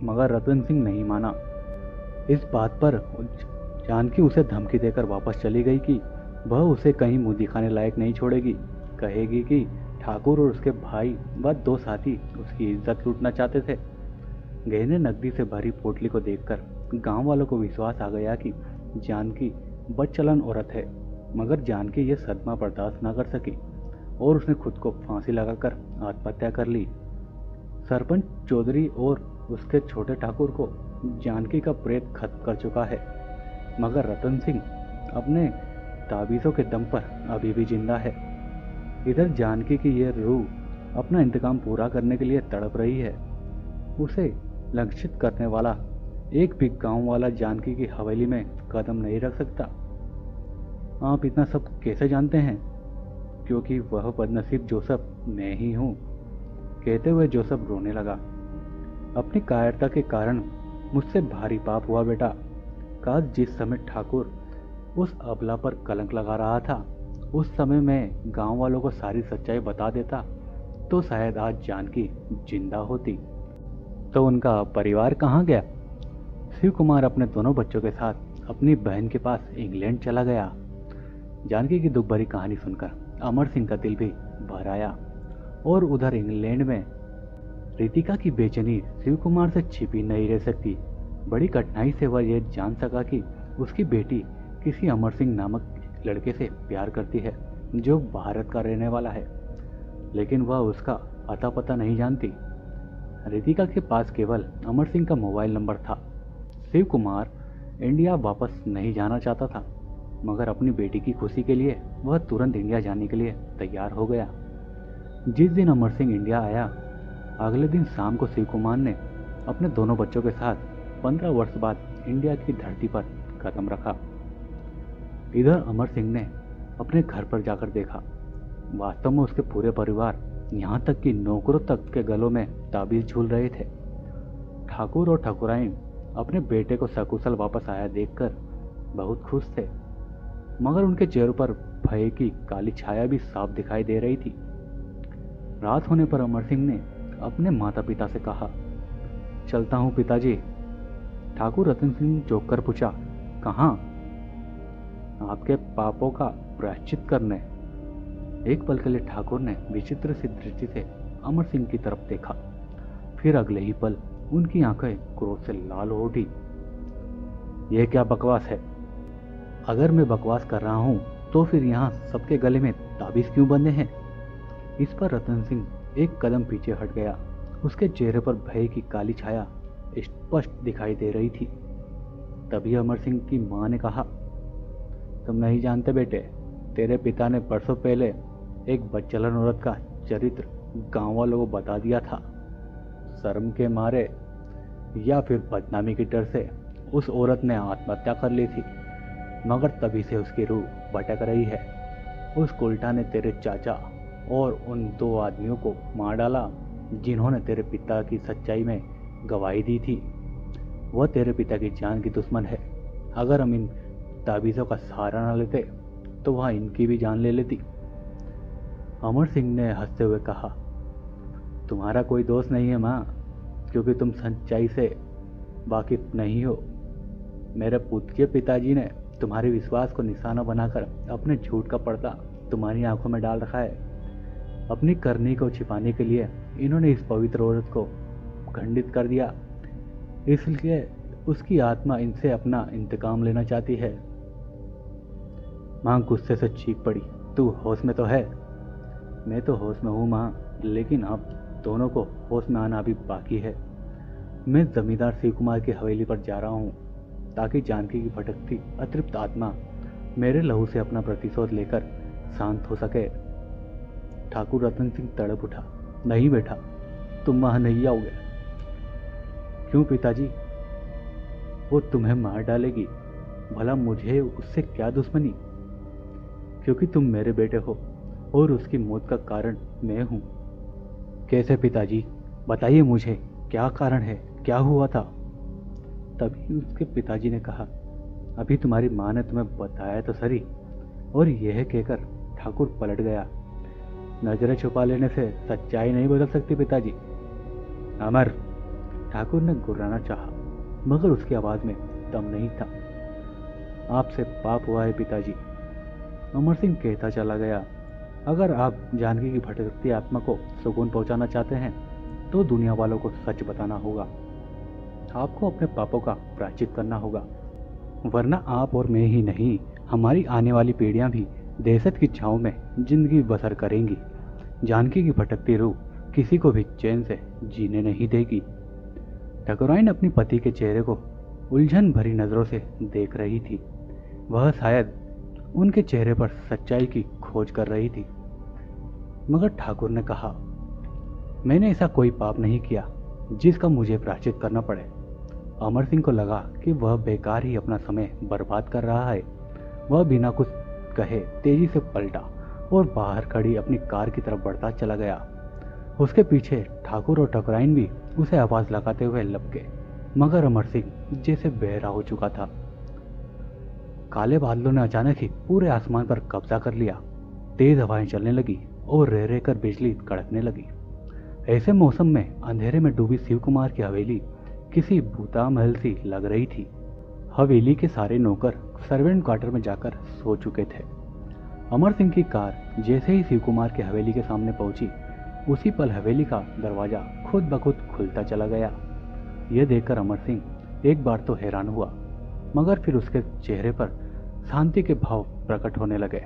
मगर रतन सिंह नहीं माना। इस बात पर जानकी उसे धमकी देकर वापस चली गई कि वह उसे कहीं मुंह दिखाने लायक नहीं छोड़ेगी। कहेगी कि ठाकुर और उसके भाई व 2 साथी उसकी इज्जत लूटना चाहते थे। गहने नकदी से भरी पोटली को देखकर गांव वालों को विश्वास आ गया कि जानकी बदचलन औरत है, मगर जानकी यह सदमा बर्दाश्त न कर सकी और उसने खुद को फांसी लगाकर आत्महत्या कर ली। सरपंच चौधरी और उसके छोटे ठाकुर को जानकी का प्रेत खत्म कर चुका है, मगर रतन सिंह अपने ताबीजों के दम पर अभी भी जिंदा है। इधर जानकी की यह रूह अपना इंतकाम पूरा करने के लिए तड़प रही है। उसे लक्षित करने वाला एक भी गांव वाला जानकी की हवेली में कदम नहीं रख सकता। आप इतना सब कैसे जानते हैं? क्योंकि वह बदनसीब जोसफ मैं ही हूँ, कहते हुए जोसफ रोने लगा। अपनी कायरता के कारण मुझसे भारी पाप हुआ बेटा। काश जिस समय ठाकुर उस अबला पर कलंक लगा रहा था, उस समय मैं गांव वालों को सारी सच्चाई बता देता तो शायद आज जानकी जिंदा होती। तो उनका परिवार कहाँ गया? शिव कुमार अपने दोनों बच्चों के साथ अपनी बहन के पास इंग्लैंड चला गया। जानकी की दुख भरी कहानी सुनकर अमर सिंह का दिल भी भर आया और उधर इंग्लैंड में रितिका की बेचैनी शिव कुमार से छिपी नहीं रह सकती। बड़ी कठिनाई से वह यह जान सका कि उसकी बेटी किसी अमर सिंह नामक लड़के से प्यार करती है जो भारत का रहने वाला है, लेकिन वह उसका अता पता नहीं जानती। रितिका के पास केवल अमर सिंह का मोबाइल नंबर था। शिव कुमार इंडिया वापस नहीं जाना चाहता था, मगर अपनी बेटी की खुशी के लिए वह तुरंत इंडिया जाने के लिए तैयार हो गया। जिस दिन अमर सिंह इंडिया आया, अगले दिन शाम को शिव कुमार ने अपने दोनों बच्चों के साथ 15 वर्ष बाद इंडिया की धरती पर कदम रखा। इधर अमर सिंह ने अपने घर पर जाकर देखा, वास्तव में उसके पूरे परिवार, यहाँ तक कि नौकरों तक के गलों में ताबीज झूल रहे थे। ठाकुर और ठाकुराइन अपने बेटे को सकुशल वापस आया देखकर बहुत खुश थे, मगर उनके चेहरों पर भय की काली छाया भी साफ दिखाई दे रही थी। रात होने पर अमर सिंह ने अपने माता पिता से कहा, चलता हूँ पिताजी। ठाकुर रतन सिंह चौंक कर पूछा, कहाँ? आपके पापों का प्रायश्चित करने। एक पल के लिए ठाकुर ने विचित्र सी दृष्टि से अमर सिंह की तरफ देखा, फिर अगले ही पल उनकी आंखें क्रोध से लाल हो उठी। यह क्या बकवास है? अगर मैं बकवास कर रहा हूं तो फिर यहाँ सबके गले में ताबीज क्यों बंधे हैं? इस पर रतन सिंह एक कदम पीछे हट गया। उसके चेहरे पर भय की काली छाया स्पष्ट दिखाई दे रही थी। तभी अमर सिंह की मां ने कहा, तुम नहीं जानते बेटे, तेरे पिता ने परसों पहले एक बदचलन औरत का चरित्र गांव वालों को बता दिया था। शर्म के मारे या फिर बदनामी के डर से उस औरत ने आत्महत्या कर ली थी, मगर तभी से उसकी रूह भटक रही है। उस उल्टा ने तेरे चाचा और उन 2 आदमियों को मार डाला जिन्होंने तेरे पिता की सच्चाई में गवाही दी थी। वह तेरे पिता की जान की दुश्मन है। अगर हम इन ताबीज़ों का सहारा न लेते तो वह इनकी भी जान ले लेती। अमर सिंह ने हंसते हुए कहा, तुम्हारा कोई दोष नहीं है माँ, क्योंकि तुम सच्चाई से वाकिफ नहीं हो। मेरे पूज्य पिताजी ने तुम्हारे विश्वास को निशाना बनाकर अपने झूठ का पर्दा तुम्हारी आंखों में डाल रखा है। अपनी करनी को छिपाने के लिए इन्होंने इस पवित्र औरत को खंडित कर दिया, इसलिए उसकी आत्मा इनसे अपना इंतकाम लेना चाहती है। माँ गुस्से से चीख पड़ी, तू होश में तो है? मैं तो होश में हूँ माँ, लेकिन आप दोनों को होश में आना अभी बाकी है। मैं जमींदार शिव कुमार की हवेली पर जा रहा हूँ ताकि जानकी की भटकती अतृप्त आत्मा मेरे लहू से अपना प्रतिशोध लेकर शांत हो सके। ठाकुर रतन सिंह तड़प उठा, नहीं बेटा, तुम वहां नहीं आओगे। क्यों पिताजी? वो तुम्हें मार डालेगी। भला मुझे उससे क्या दुश्मनी? क्योंकि तुम मेरे बेटे हो और उसकी मौत का कारण मैं हूं। कैसे पिताजी? बताइए मुझे, क्या कारण है, क्या हुआ था? तभी उसके पिताजी ने कहा, अभी तुम्हारी माँ ने तुम्हें बताया तो सही। और यह कहकर ठाकुर पलट गया। नजरें छुपा लेने से सच्चाई नहीं बदल सकती पिताजी। अमर, ठाकुर ने गुर्राना चाहा, मगर उसकी आवाज में दम नहीं था। आपसे पाप हुआ है पिताजी, अमर सिंह कहता चला गया। अगर आप जानकी की भटकती आत्मा को सुकून पहुंचाना चाहते हैं तो दुनिया वालों को सच बताना होगा। आपको अपने पापों का प्रायश्चित करना होगा, वरना आप और मैं ही नहीं, हमारी आने वाली पीढ़ियां भी दहशत की छांव में जिंदगी बसर करेंगी। जानकी की भटकती रूह किसी को भी चैन से जीने नहीं देगी। ठाकुराइन अपनी पति के चेहरे को उलझन भरी नजरों से देख रही थी। वह शायद उनके चेहरे पर सच्चाई की खोज कर रही थी। मगर ठाकुर ने कहा, मैंने ऐसा कोई पाप नहीं किया जिसका मुझे प्रायश्चित करना पड़े। अमर सिंह को लगा कि वह बेकार ही अपना समय बर्बाद कर रहा है। वह बिना कुछ कहे तेजी से पलटा और बाहर खड़ी अपनी कार की तरफ बढ़ता चला गया। उसके पीछे ठाकुर और ठाकुराइन भी उसे आवाज लगाते हुए लपके, मगर अमर सिंह जैसे बहरा हो चुका था। काले बादलों ने अचानक ही पूरे आसमान पर कब्जा कर लिया। तेज हवाएं चलने लगी और रह रह कर बिजली कड़कने लगी। ऐसे मौसम में अंधेरे में डूबी शिव कुमार की हवेली किसी भूता महल सी लग रही थी। हवेली के सारे नौकर सर्वेंट क्वार्टर में जाकर सो चुके थे। अमर सिंह की कार जैसे ही शिव कुमार की हवेली के सामने पहुंची, उसी पल हवेली का दरवाजा खुद ब खुद खुलता चला गया। यह देखकर अमर सिंह एक बार तो हैरान हुआ, मगर फिर उसके चेहरे पर शांति के भाव प्रकट होने लगे।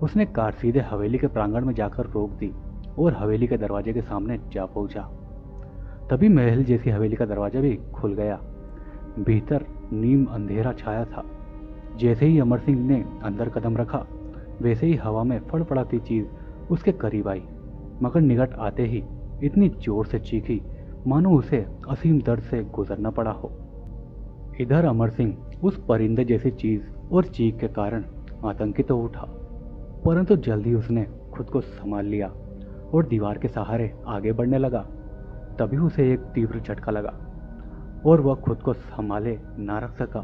उसने कार सीधे हवेली के प्रांगण में जाकर रोक दी और हवेली के दरवाजे के सामने जा पहुंचा। तभी महल जैसी हवेली का दरवाजा भी खुल गया। भीतर नीम अंधेरा छाया था। जैसे ही अमर सिंह ने अंदर कदम रखा, वैसे ही हवा में फड़फड़ाती चीज उसके करीब आई, मगर निकट आते ही इतनी जोर से चीखी मानो उसे असीम दर्द से गुजरना पड़ा हो। इधर अमर सिंह उस परिंदे जैसी चीज और चीख के कारण आतंकित हो उठा, परंतु जल्दी उसने खुद को संभाल लिया और दीवार के सहारे आगे बढ़ने लगा। तभी उसे एक तीव्र झटका लगा और वह खुद को संभाले ना रख सका।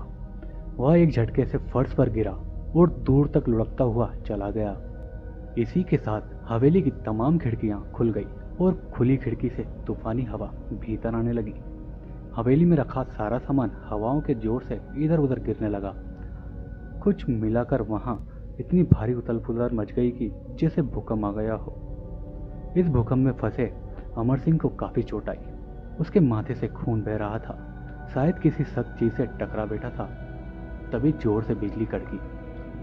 वह एक झटके से फर्श पर गिरा और दूर तक लुढ़कता हुआ चला गया। इसी के साथ हवेली की तमाम खिड़कियां खुल गई और खुली खिड़की से तूफानी हवा भीतर आने लगी। हवेली में रखा सारा सामान हवाओं के जोर से इधर उधर गिरने लगा। कुछ मिलाकर वहां इतनी भारी उथल पुथल मच गई कि जैसे भूकंप आ गया हो। इस भूकंप में फंसे अमर सिंह को काफी चोट आई। उसके माथे से खून बह रहा था, शायद किसी सख्त चीज से टकरा बैठा था। तभी जोर से बिजली कड़की।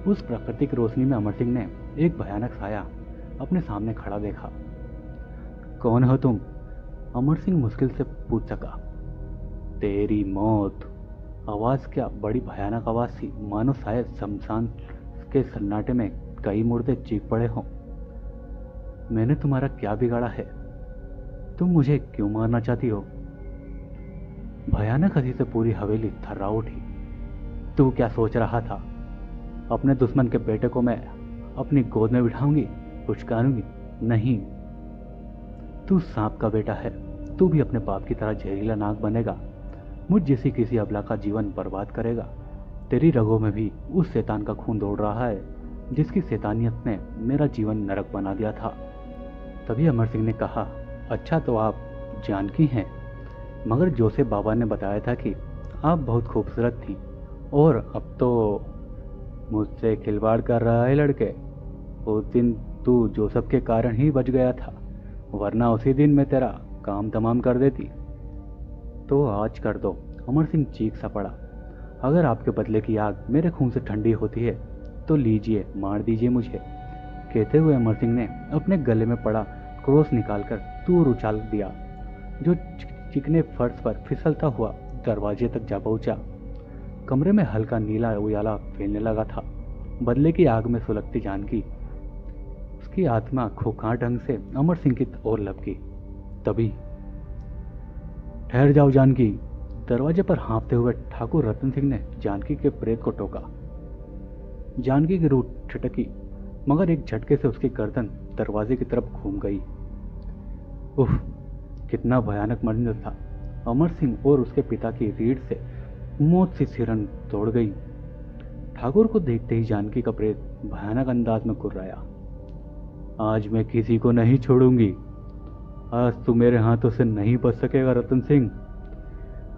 उस प्राकृतिक रोशनी में अमर सिंह ने एक भयानक साया अपने सामने खड़ा देखा। कौन हो तुम? अमर सिंह मुश्किल से पूछ सका। तेरी मौत। आवाज क्या बड़ी भयानक आवाज थी, मानो शायद शमशान के सन्नाटे में कई मुर्दे चीख पड़े हों। मैंने तुम्हारा क्या बिगाड़ा है? तुम मुझे क्यों मारना चाहती हो? भयानक हंसी से पूरी हवेली थर्रा उठी। तू क्या सोच रहा था? अपने दुश्मन के बेटे को मैं अपनी गोद में बिठाऊंगी, पुचकारूंगी? नहीं, तू सांप का बेटा है। तू भी अपने बाप की तरह जहरीला नाग बनेगा, मुझ जैसी किसी अबला का जीवन बर्बाद करेगा। तेरी रगों में भी उस शैतान का खून दौड़ रहा है जिसकी शैतानियत ने मेरा जीवन नरक बना दिया था। तभी अमर सिंह ने कहा, अच्छा तो आप जानकी हैं, मगर जोसेफ बाबा ने बताया था कि आप बहुत खूबसूरत थी और अब तो मुझसे खिलवाड़ कर रहा है लड़के। उस दिन तू जोसेफ के कारण ही बच गया था, वरना उसी दिन मैं तेरा काम तमाम कर देती। तो आज कर दो। अमर सिंह चीख सा पड़ा। अगर आपके बदले की आग मेरे खून से ठंडी होती है तो लीजिए, मार दीजिए मुझे। कहते हुए अमर सिंह ने अपने गले में पड़ा क्रोस निकालकर दूर उछाल दिया, जो चिकने फर्श पर फिसलता हुआ दरवाजे तक जा पहुंचा। कमरे में हल्का नीला उजाला फैलने लगा था। बदले की आग में सुलगती जानकी, उसकी आत्मा खोखा ढंग से अमर सिंह की ओर लपकी। तभी, ठहर जाओ जानकी। दरवाजे पर हाँफते हुए ठाकुर रतन सिंह ने जानकी के प्रेत को टोका। जानकी की रूह छिटकी, मगर एक झटके से उसकी गर्दन दरवाजे की तरफ घूम गई। उफ, कितना भयानक मंजर था। अमर सिंह और उसके पिता की रीढ़ से मौत सी सिरन तोड़ गई। ठाकुर को देखते ही जानकी का प्रेत भयानक अंदाज में कुर्राया। आज मैं किसी को नहीं छोड़ूंगी। आज तू मेरे हाथों से नहीं बच सकेगा रतन सिंह।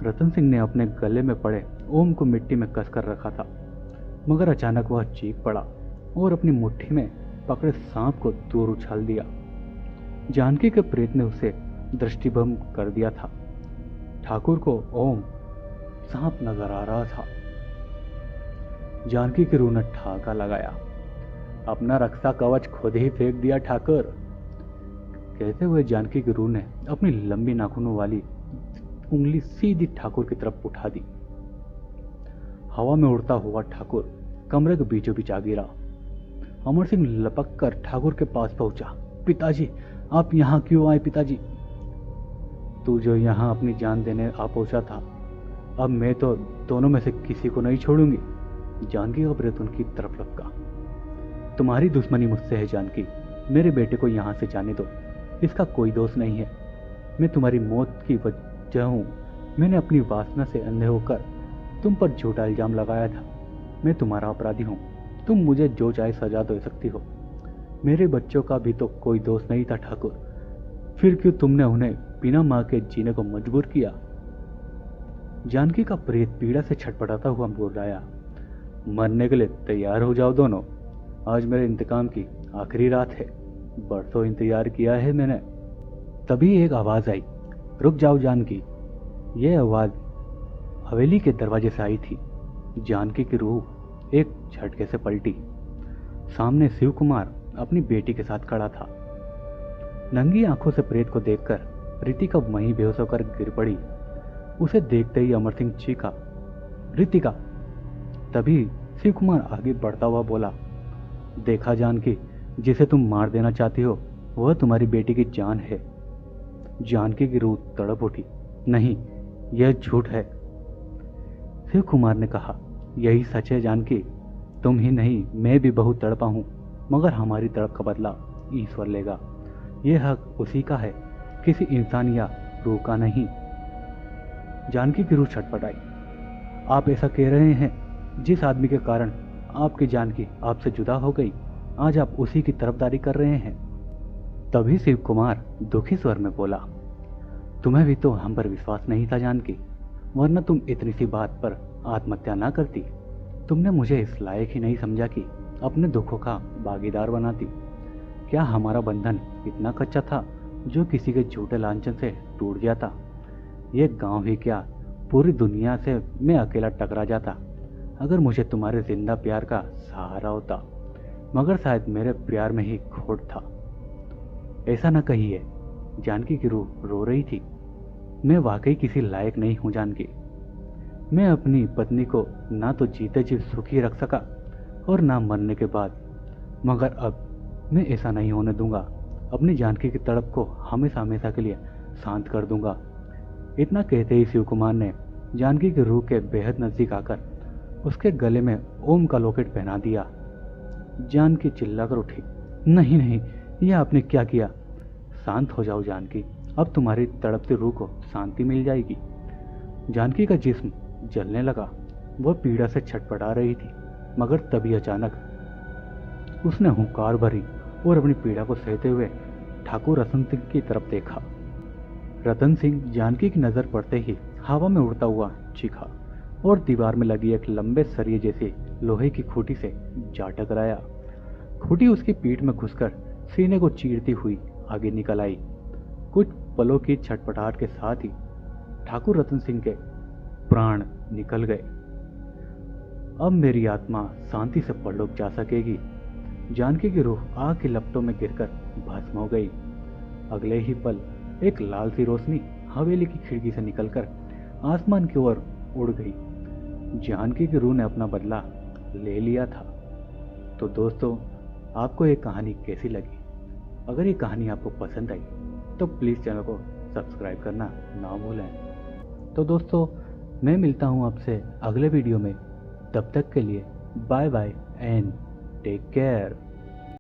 रतन सिंह ने अपने गले में पड़े ओम को मिट्टी में कसकर रखा था, मगर अचानक वह चीख पड़ा और अपनी मुट्ठी में पकड़े सांप को दूर उछाल दिया। जानकी के प्रेत ने उसे दृष्टिभंग कर दिया था। ठाकुर को ओम सांप नजर आ रहा था। जानकी की रूह ने ठाका लगाया। अपना रक्षा कवच खुद ही फेंक दिया ठाकुर। कहते हुए जानकी की रूह ने अपनी लंबी नाखूनों वाली उंगली सीधी ठाकुर की तरफ उठा दी। हवा में उड़ता हुआ ठाकुर कमरे के बीचों बीच आ गिरा। अमर सिंह लपक कर ठाकुर के पास पहुंचा। पिताजी, आप यहाँ क्यों आए? पिताजी, तू जो यहाँ अपनी जान देने आ पहुंचा था, अब मैं तो दोनों में से किसी को नहीं छोड़ूंगी। जानकी का प्रेत उनकी तरफ लपका। तुम्हारी दुश्मनी मुझसे है जानकी, मेरे बेटे को यहाँ से जाने दो, इसका कोई दोष नहीं है। मैं तुम्हारी मौत की वजह हूँ। मैंने अपनी वासना से अंधे होकर तुम पर झूठा इल्जाम लगाया था। मैं तुम्हारा अपराधी हूँ। तुम मुझे जो चाहे सजा दे सकती हो। मेरे बच्चों का भी तो कोई दोष नहीं था ठाकुर, फिर क्यों तुमने उन्हें बिना मां के जीने को मजबूर किया? जानकी का प्रेत पीड़ा से छटपटाता हुआ मुर्राया। मरने के लिए तैयार हो जाओ दोनों। आज मेरे इंतकाम की आखिरी रात है। बरसों इंतजार किया है मैंने। तभी एक आवाज आई, रुक जाओ जानकी। यह आवाज हवेली के दरवाजे से आई थी। जानकी की रूह एक झटके से पलटी। सामने शिव कुमार अपनी बेटी के साथ खड़ा था। नंगी आंखों से प्रेत को देखकर रितिका वहीं बेहोश होकर गिर पड़ी। उसे देखते ही अमर सिंह चीखा, रितिका। तभी शिव कुमार आगे बढ़ता हुआ बोला, देखा जानकी, जिसे तुम मार देना चाहती हो वह तुम्हारी बेटी की जान है। जानकी की रूह तड़प उठी। नहीं, यह झूठ है। शिव कुमार ने कहा, यही सच है जानकी। तुम ही नहीं, मैं भी बहुत तड़पा हूं, मगर हमारी तड़प का बदला ईश्वर लेगा। यह हक उसी का है, किसी इंसान या रूह का नहीं। जानकी की रूह छटपटाई। आप ऐसा कह रहे हैं, जिस आदमी के कारण आपकी जानकी आपसे जुदा हो गई, आज आप उसी की तरफदारी कर रहे हैं। तभी शिव कुमार दुखी स्वर में बोला, तुम्हें भी तो हम पर विश्वास नहीं था जानकी, वरना तुम इतनी सी बात पर आत्महत्या ना करती। तुमने मुझे इस लायक ही नहीं समझा कि अपने दुखों का भागीदार बनाती। क्या हमारा बंधन इतना कच्चा था जो किसी के झूठे लांछन से टूट गया था? ये गांव ही क्या, पूरी दुनिया से मैं अकेला टकरा जाता अगर मुझे तुम्हारे जिंदा प्यार का सहारा होता, मगर शायद मेरे प्यार में ही खोट था। ऐसा न कहिए। जानकी की रूह रो रही थी। मैं वाकई किसी लायक नहीं हूं जानकी। मैं अपनी पत्नी को ना तो जीते जी सुखी रख सका और ना मरने के बाद, मगर अब मैं ऐसा नहीं होने दूंगा। अपनी जानकी की तड़प को हमेशा हमेशा के लिए शांत कर दूंगा। इतना कहते ही शिव कुमार ने जानकी की रूह के बेहद नजदीक आकर उसके गले में ओम का लॉकेट पहना दिया। जानकी चिल्लाकर उठी, नहीं नहीं, यह आपने क्या किया? शांत हो जाओ जानकी, अब तुम्हारी तड़पती रूह को शांति मिल जाएगी। जानकी का जिस्म जलने लगा। वह पीड़ा से छटपटा रही थी, मगर तभी अचानक उसने हुंकार भरी और अपनी पीड़ा को सहते हुए ठाकुर रतन सिंह की तरफ देखा। रतन सिंह जानकी की नजर पड़ते ही हवा में उड़ता हुआ चीखा और दीवार में लगी एक लंबे सरिये जैसी लोहे की खूंटी से जा टकराया। खूंटी उसकी पीठ में घुसकर सीने को चीरती हुई आगे निकल आई। कुछ पलों की छटपटाहट के साथ ही ठाकुर रतन सिंह के प्राण निकल गए। अब मेरी आत्मा शांति से परलोक जा सकेगी। जानकी की रूह आग की लपटों में गिरकर भस्म हो गई। अगले ही पल एक लाल सी रोशनी हवेली की खिड़की से निकलकर आसमान की ओर उड़ गई। जानकी की रूह ने अपना बदला ले लिया था। तो दोस्तों, आपको ये कहानी कैसी लगी? अगर ये कहानी आपको पसंद आई तो प्लीज़ चैनल को सब्सक्राइब करना ना भूलें। तो दोस्तों, मैं मिलता हूँ आपसे अगले वीडियो में। तब तक के लिए bye bye and take care.